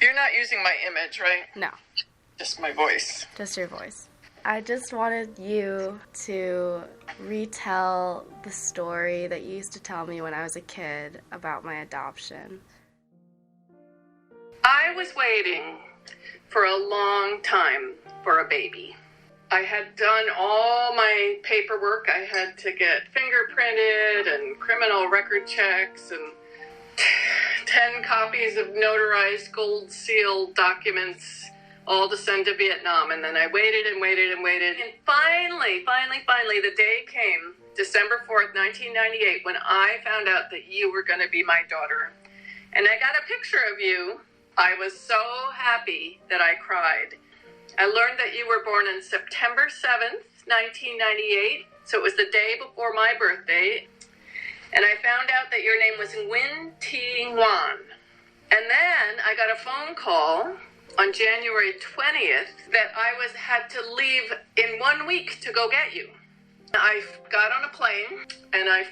You're not using my image, right? No. Just my voice. Just your voice. I just wanted you to retell the story that you used to tell me when I was a kid about my adoption. I was waiting for a long time for a baby. I had done all my paperwork. I had to get fingerprinted and criminal record checks and 10 copies of notarized gold seal documents, all to send to Vietnam. And then I waited and waited and waited. And finally, the day came, December 4th, 1998, when I found out that you were going to be my daughter. And I got a picture of you. I was so happy that I cried. I learned that you were born on September 7th, 1998. So it was the day before my birthday. And I found out that your name was Nguyen Thi Nguyen. And then I got a phone call on January 20th that I had to leave in 1 week to go get you. I got on a plane and I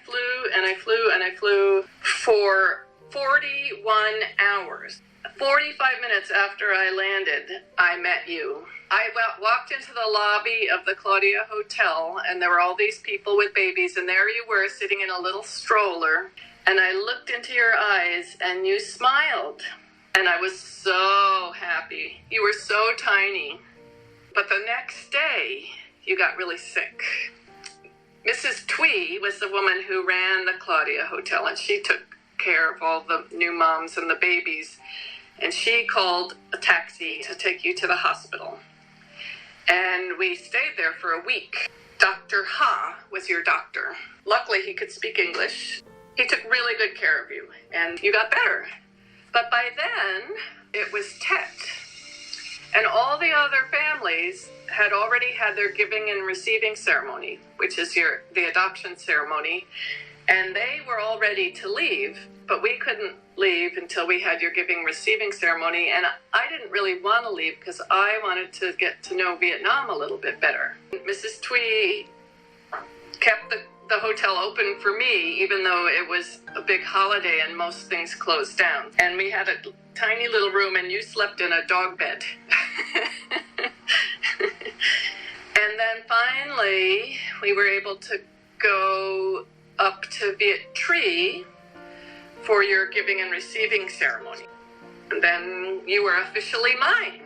flew for 41 hours. 45 minutes after I landed, I met you. I walked into the lobby of the Claudia Hotel, and there were all these people with babies, and there you were sitting in a little stroller, and I looked into your eyes, and you smiled, and I was so happy. You were so tiny. But the next day, you got really sick. Mrs. Twee was the woman who ran the Claudia Hotel, and she took care of all the new moms and the babies. And she called a taxi to take you to the hospital. And we stayed there for a week. Dr. Ha was your doctor. Luckily, he could speak English. He took really good care of you, and you got better. But by then, it was Tet. And all the other families had already had their giving and receiving ceremony, which is the adoption ceremony. And they were all ready to leave, but we couldn't leave until we had your giving receiving ceremony. And I didn't really want to leave because I wanted to get to know Vietnam a little bit better. Mrs. Twee kept the hotel open for me, even though it was a big holiday and most things closed down. And we had a tiny little room, and you slept in a dog bed. And then finally, we were able to go up to Viet Tri for your giving and receiving ceremony. And then you were officially mine.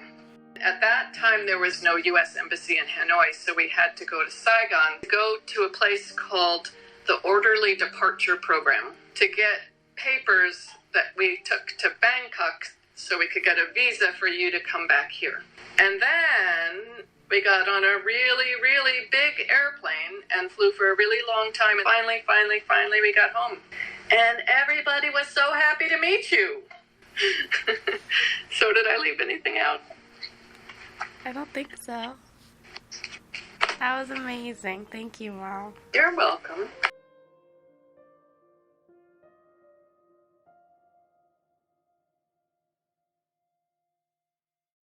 At that time, there was no U.S. Embassy in Hanoi, so we had to go to Saigon, go to a place called the Orderly Departure Program to get papers that we took to Bangkok so we could get a visa for you to come back here. And then we got on a really, really big airplane and flew for a really long time. And finally, we got home. And everybody was so happy to meet you. So did I leave anything out? I don't think so. That was amazing. Thank you, Mom. You're welcome.